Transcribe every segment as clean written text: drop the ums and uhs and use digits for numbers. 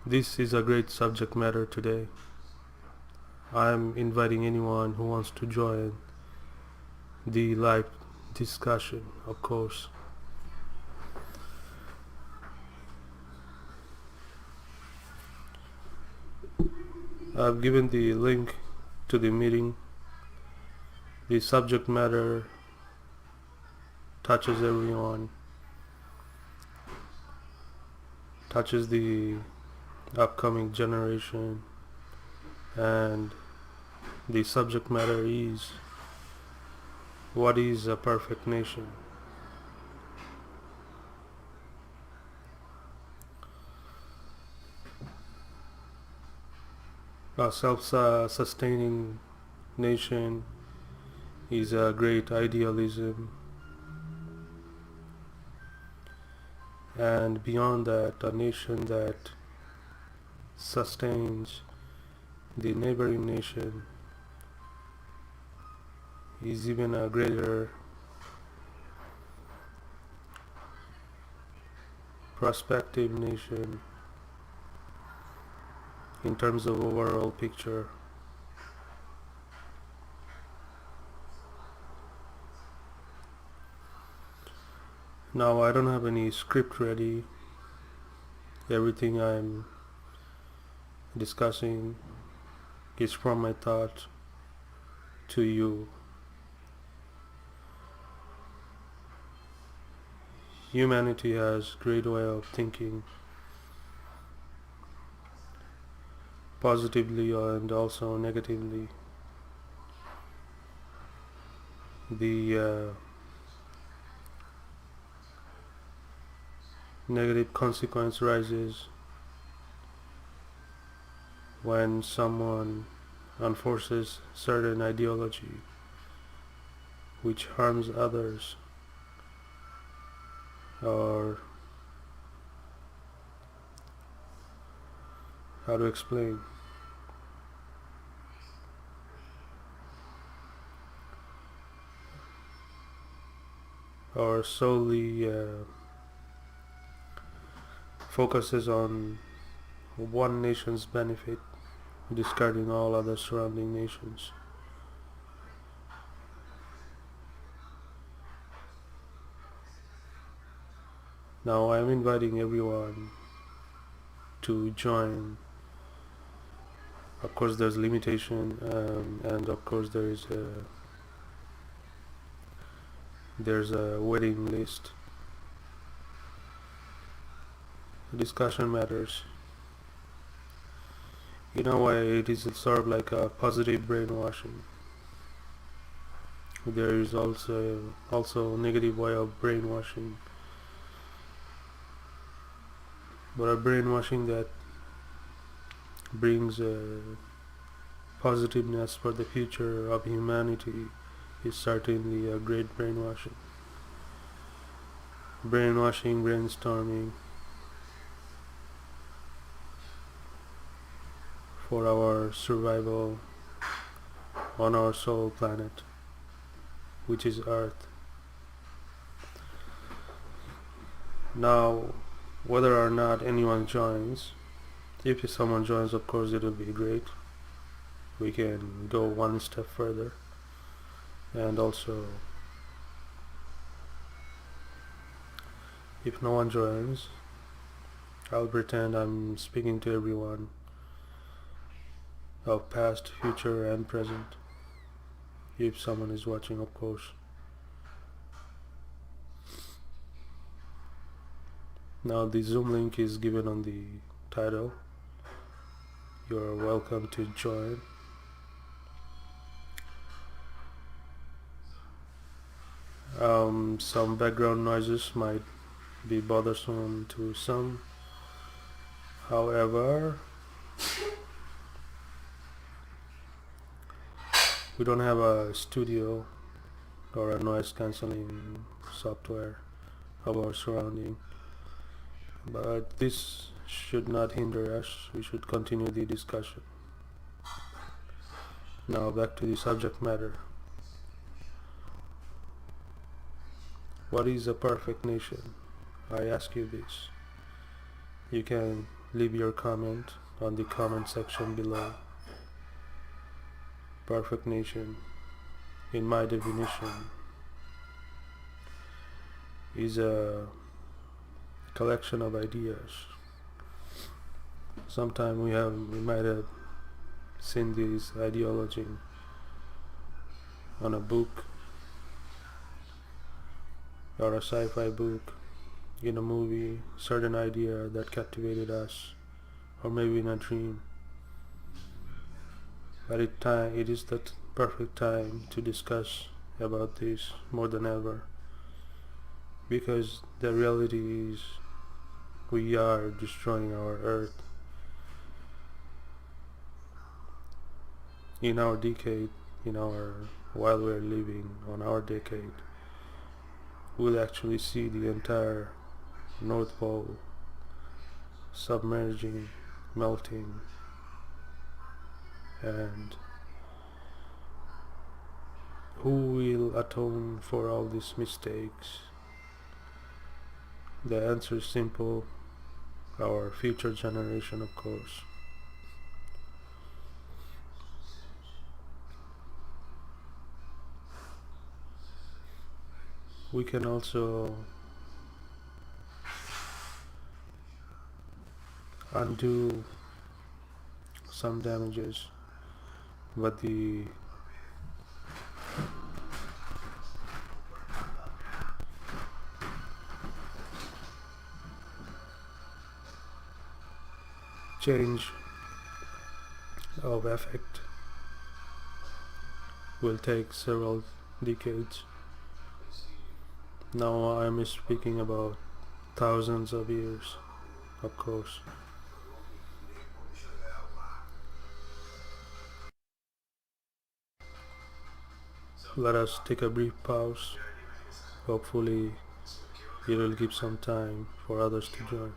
This is a great subject matter today. I am inviting anyone who wants to join the live discussion, of course. I've given the link to the meeting. The subject matter touches everyone, touches the upcoming generation, and the subject matter is: what is a perfect nation? A self-sustaining nation is a great idealism, and beyond that, a nation that sustains the neighboring nation is even a greater prospective nation in terms of overall picture. Now, I don't have any script ready. Everything I'm discussing is from my thought to you. Humanity has great way of thinking, positively and also negatively. The negative consequence rises when someone enforces certain ideology which harms others, or how to explain, or solely focuses on one nation's benefit, discarding all other surrounding nations. Now I am inviting everyone to join. Of course there's limitation, and of course there's a waiting list. Discussion matters. In a way, it is sort of like a positive brainwashing. There is also a negative way of brainwashing, but a brainwashing that brings positiveness for the future of humanity is certainly a great brainwashing. Brainwashing, brainstorming for our survival on our soul planet, which is Earth. Now, whether or not anyone joins, if someone joins, of course it will be great. We can go one step further, and also if no one joins, I'll pretend I'm speaking to everyone of past, future and present, if someone is watching, of course. Now the Zoom link is given on the title. You're welcome to join. Some background noises might be bothersome to some. However, we don't have a studio or a noise cancelling software of our surrounding, but this should not hinder us. We should continue the discussion. Now back to the subject matter. What is a perfect nation? I ask you this. You can leave your comment on the comment section below. Perfect nation, in my definition, is a collection of ideas. Sometimes we might have seen this ideology on a book or a sci-fi book, in a movie, certain idea that captivated us, or maybe in a dream. But it is the perfect time to discuss about this more than ever, because the reality is we are destroying our earth. In our decade, while we're living on our decade, we'll actually see the entire North Pole submerging, melting, and who will atone for all these mistakes? The answer is simple: our future generation, of course. We can also undo some damages, but the change of effect will take several decades. Now I'm speaking about thousands of years, of course. Let us take a brief pause. Hopefully it will give some time for others to join.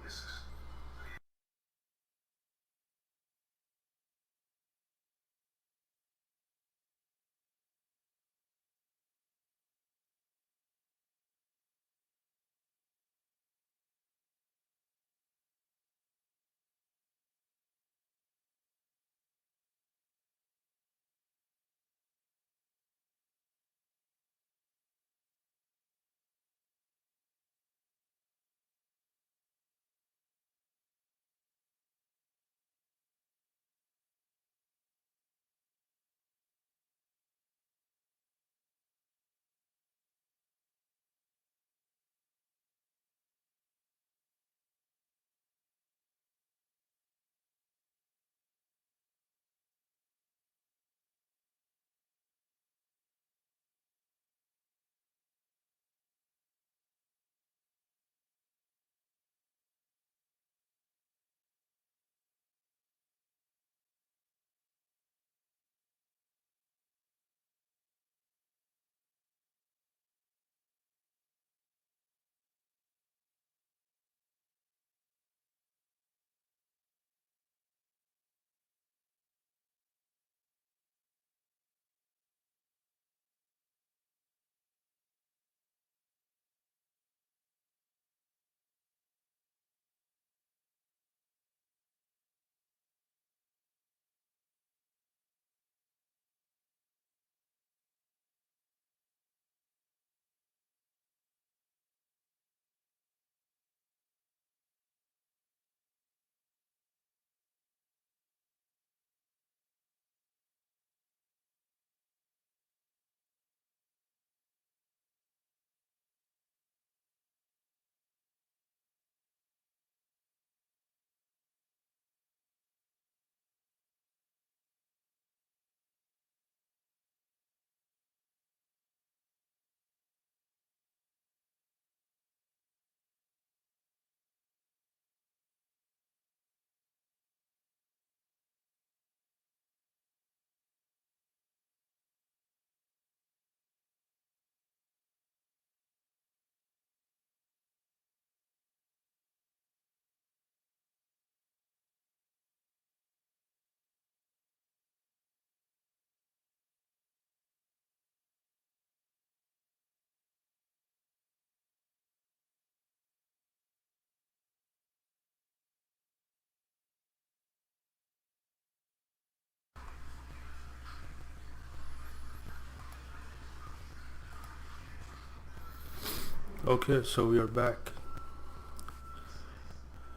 Okay, so we are back.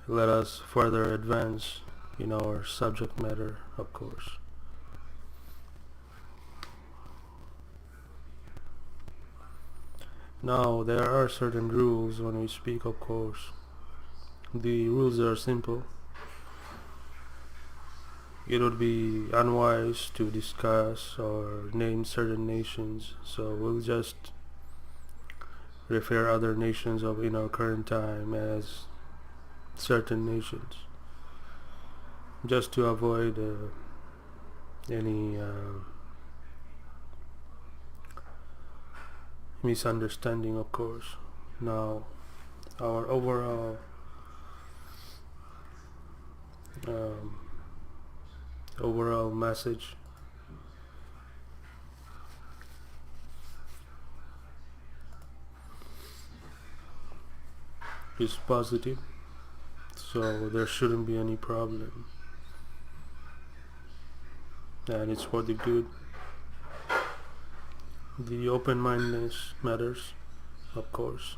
Let us further advance in our subject matter, of course. Now, there are certain rules when we speak, of course. The rules are simple. It would be unwise to discuss or name certain nations, so we'll just refer other nations of in our current time as certain nations, just to avoid any misunderstanding, of course. Now, our um, overall message is positive, so there shouldn't be any problem, and it's for the good. The open-mindedness matters, of course.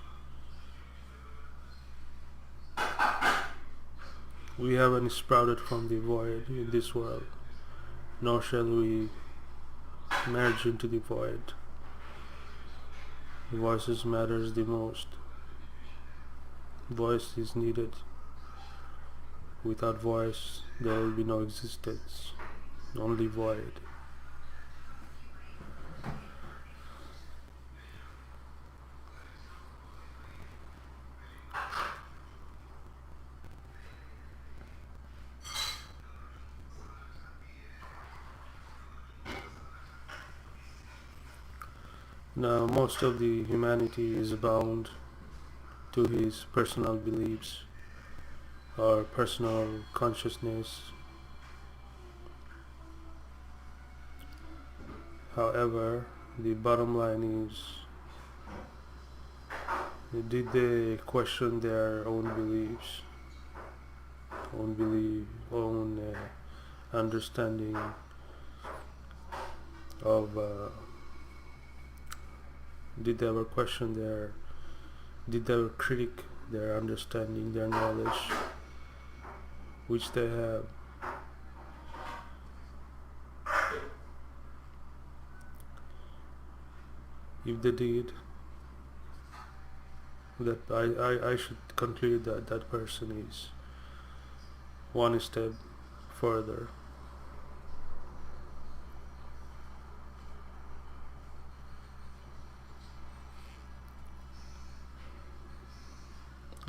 We haven't sprouted from the void in this world, nor shall we merge into the void. Voices matters the most. Voice is needed. Without voice, there will be no existence, only void. Now, most of the humanity is bound to his personal beliefs or personal consciousness. However, the bottom line is, did they question their own beliefs, own understanding of, did they ever question did they ever critique their understanding, their knowledge, which they have? If they did, that I should conclude that that person is one step further.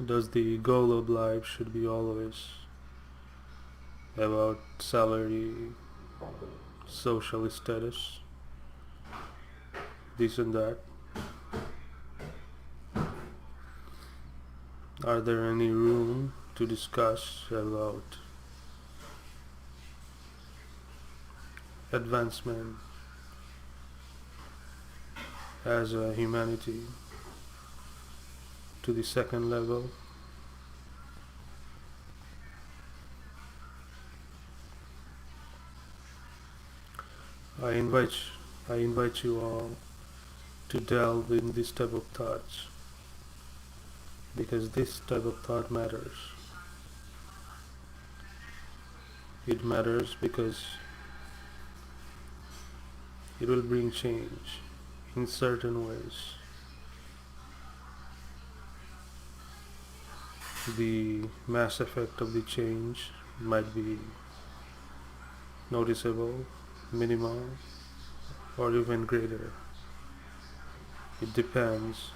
Does the goal of life should be always about salary, social status, this and that? Are there any room to discuss about advancement as a humanity to the second level? I invite I invite you all to delve in this type of thoughts, because this type of thought matters. It matters because it will bring change in certain ways. The mass effect of the change might be noticeable, minimal, or even greater. It depends.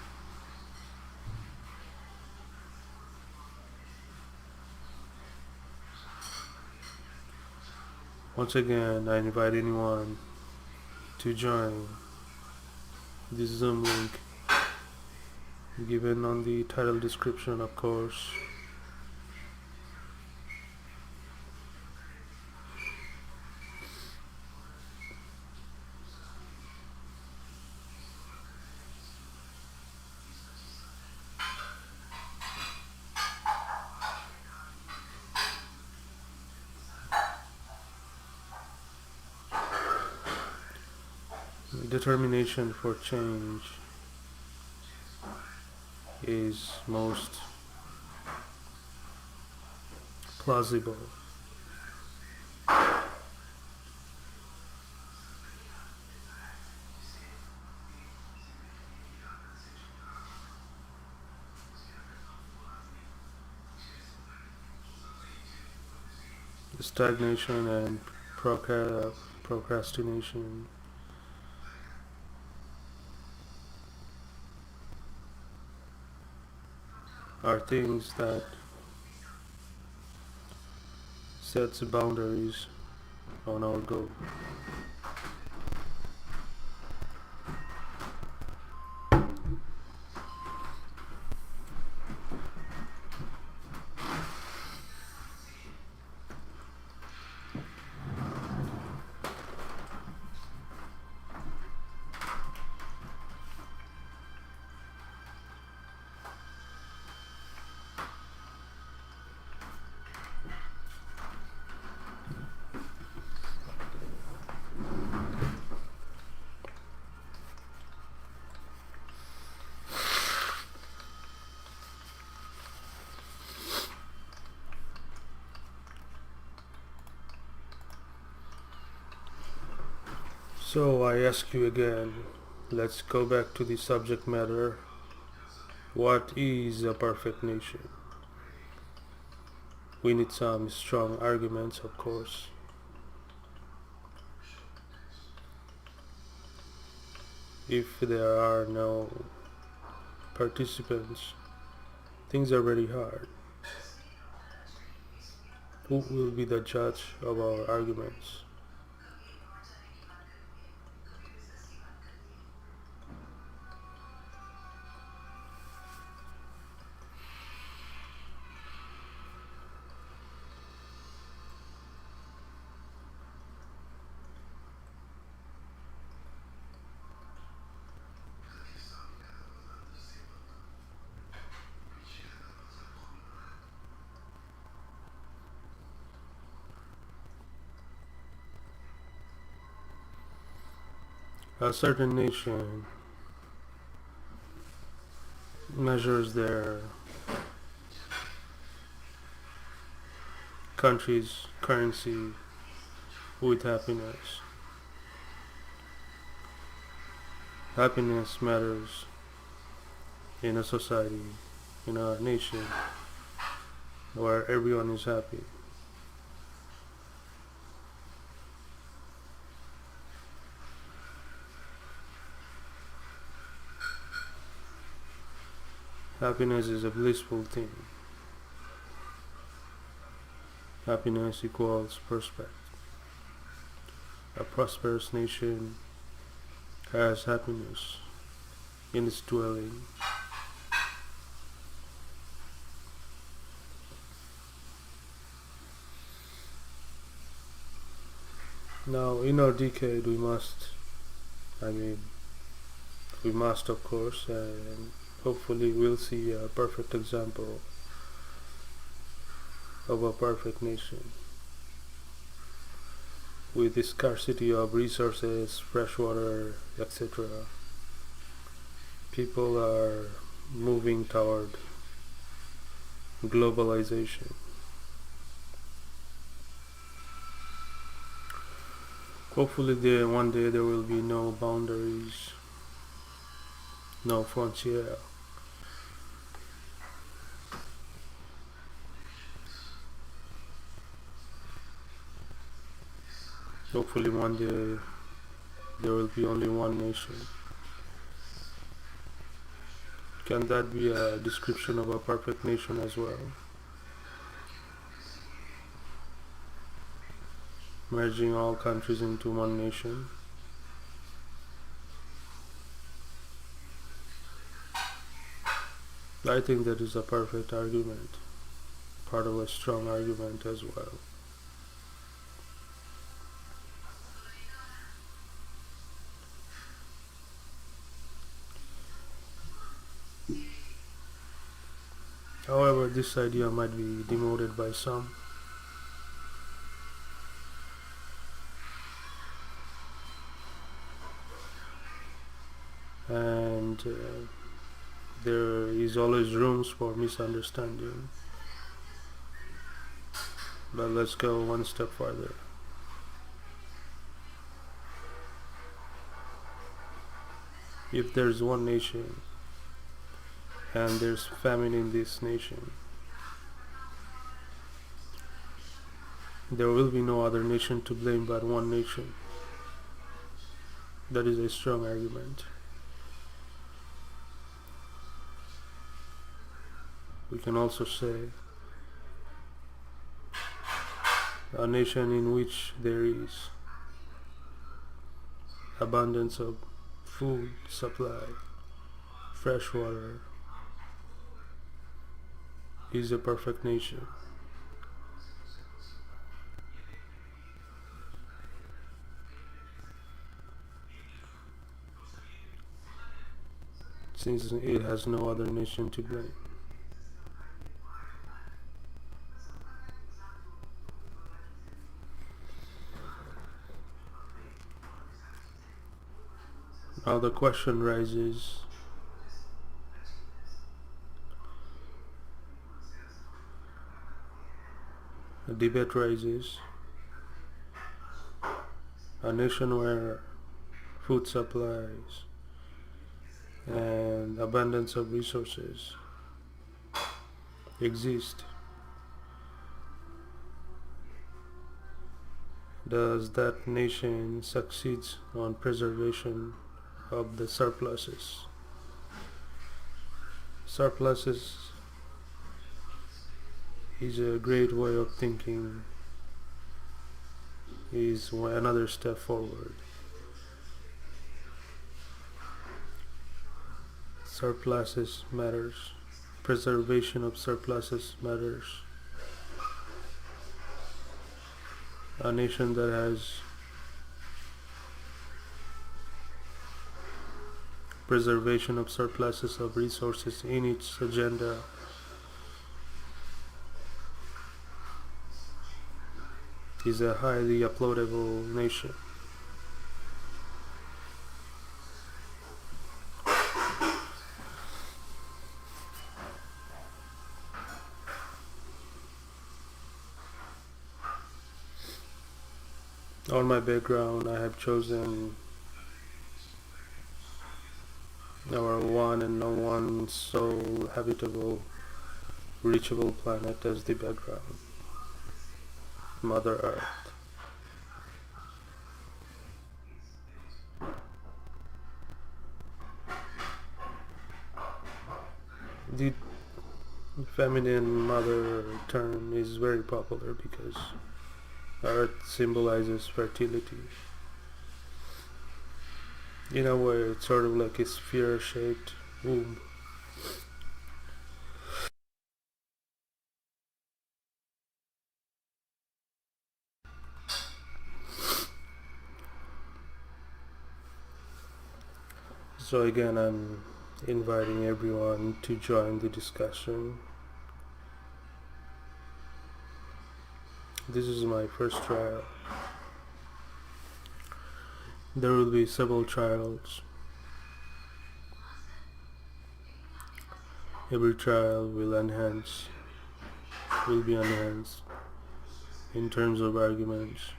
Once again, I invite anyone to join this Zoom link given on the title description, of course. Determination for change is most plausible. Stagnation and procrastination are things that sets boundaries on our goal. So I ask you again, let's go back to the subject matter. What is a perfect nation? We need some strong arguments, of course. If there are no participants, things are very hard. Who will be the judge of our arguments? A certain nation measures their country's currency with happiness. Happiness matters in a society, in a nation where everyone is happy. Happiness is a blissful thing. Happiness equals prospect. A prosperous nation has happiness in its dwelling. Now, in our decade, I mean, we must, of course, and hopefully we'll see a perfect example of a perfect nation. With the scarcity of resources, fresh water, etc., people are moving toward globalization. Hopefully one day there will be no boundaries, no frontier. Hopefully one day there will be only one nation. Can that be a description of a perfect nation as well? Merging all countries into one nation. I think that is a perfect argument, part of a strong argument as well. However, this idea might be demoted by some. And there is always rooms for misunderstanding. But let's go one step further. If there's one nation and there's famine in this nation, there will be no other nation to blame but one nation. That is a strong argument. We can also say a nation in which there is abundance of food supply, fresh water, is a perfect nation. Since it has no other nation to blame. Now the question rises, a debate rises, a nation where food supplies and abundance of resources exist, does that nation succeeds on preservation of the surpluses? Surpluses is a great way of thinking, is another step forward. Surpluses matters. Preservation of surpluses matters. A nation that has preservation of surpluses of resources in its agenda is a highly applaudable nation. On my background, I have chosen our one and one sole habitable, reachable planet as the background, Mother Earth. The feminine mother term is very popular because Earth symbolizes fertility. In a way, it's sort of like a sphere-shaped womb. So again, I'm inviting everyone to join the discussion. This is my first trial. There will be several trials. Every trial will be enhanced in terms of arguments.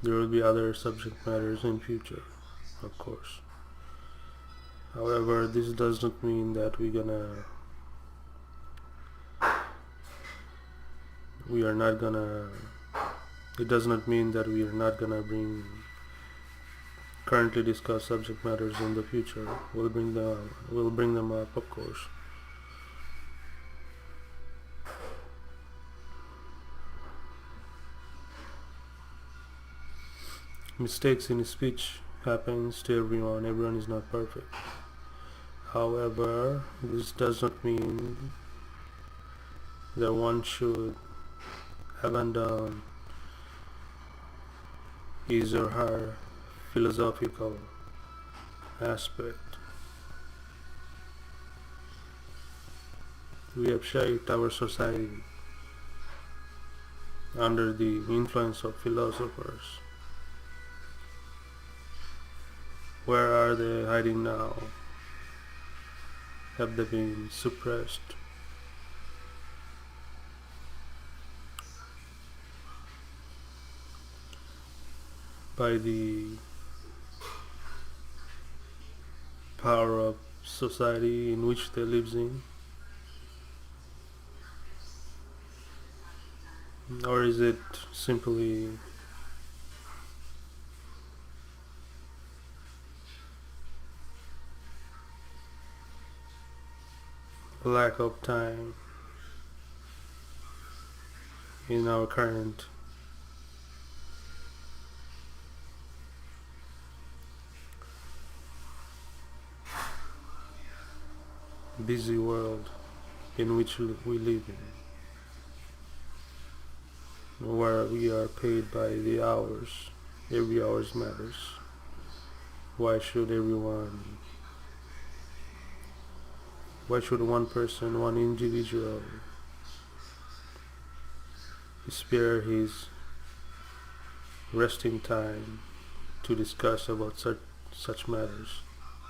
There will be other subject matters in future, of course. However, this does not mean that it does not mean that we are not gonna bring currently discussed subject matters in the future. We'll bring them up, of course. Mistakes in speech happens to everyone. Everyone is not perfect. However, this does not mean that one should abandon his or her philosophical aspect. We have shaped our society under the influence of philosophers. Where are they hiding now? have they been suppressed by the power of society in which they live in? Or is it simply a lack of time in our current busy world in which we live in, where we are paid by the hours? Every hour matters. Why should everyone, why should one person, one individual spare his resting time to discuss about such matters,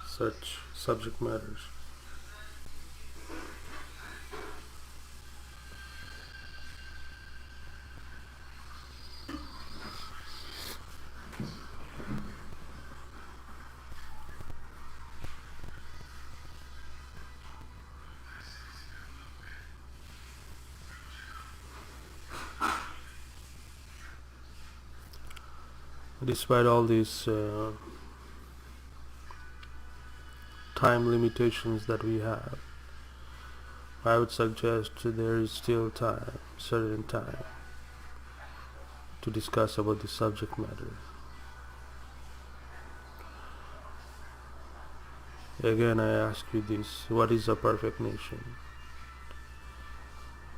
such subject matters? Despite all these time limitations that we have, I would suggest there is still time, certain time, to discuss about the subject matter. Again, I ask you this: what is a perfect nation?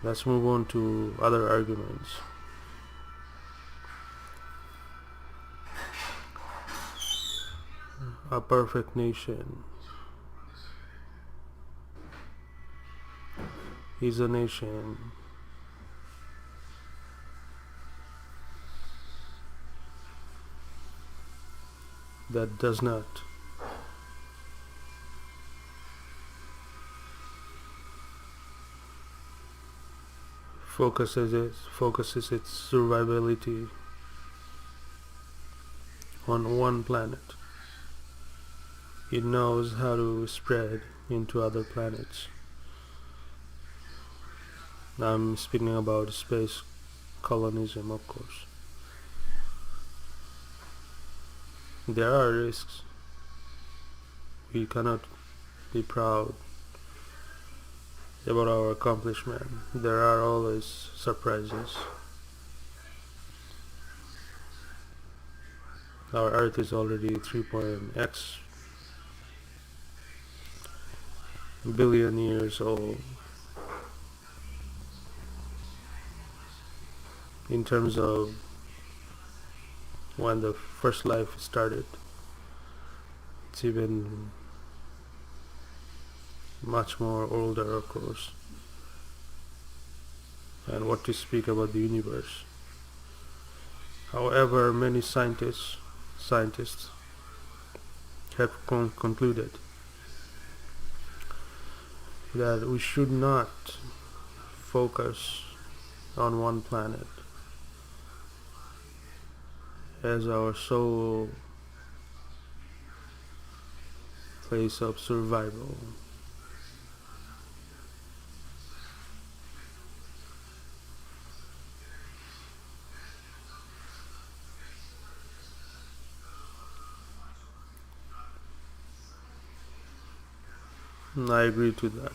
Let's move on to other arguments. A perfect nation is a nation that does not focuses its survivability on one planet. It knows how to spread into other planets. I'm speaking about space colonism, of course. There are risks. We cannot be proud about our accomplishment. There are always surprises. Our Earth is already 3.x billion years old. In terms of when the first life started, it's even much more older, of course. And what to speak about the universe. However, many scientists have concluded that we should not focus on one planet as our sole place of survival. I agree to that.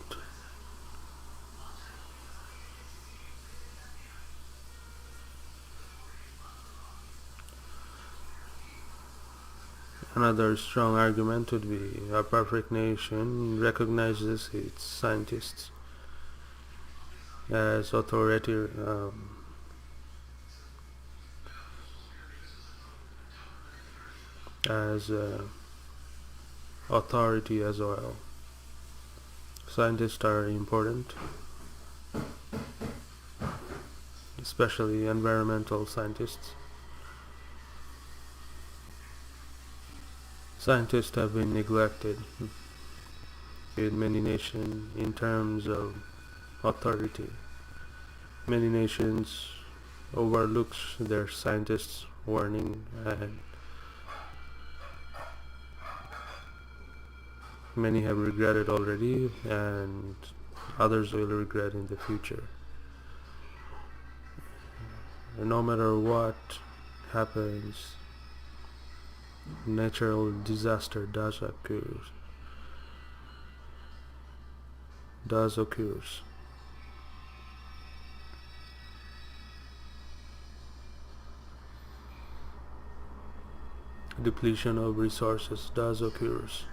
Another strong argument would be a perfect nation recognizes its scientists as as authority as well. Scientists are important, especially environmental scientists. Scientists have been neglected with many nations in terms of authority. Many nations overlooks their scientists' warning, and many have regretted already, and others will regret in the future. No matter what happens, natural disaster does occurs. Depletion of resources does occurs.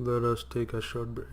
Let us take a short break.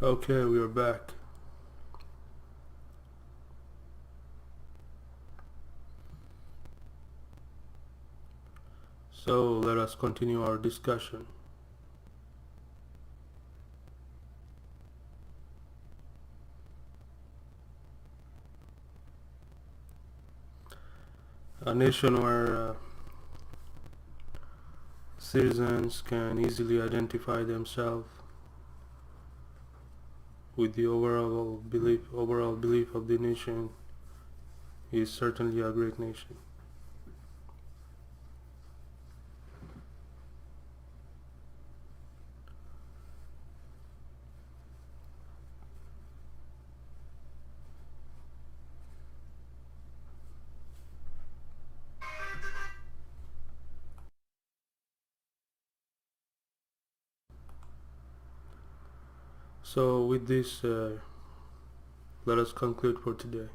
Okay, we are back. So let us continue our discussion. A nation where citizens can easily identify themselves with the overall belief of the nation is certainly a great nation. So with this, let us conclude for today.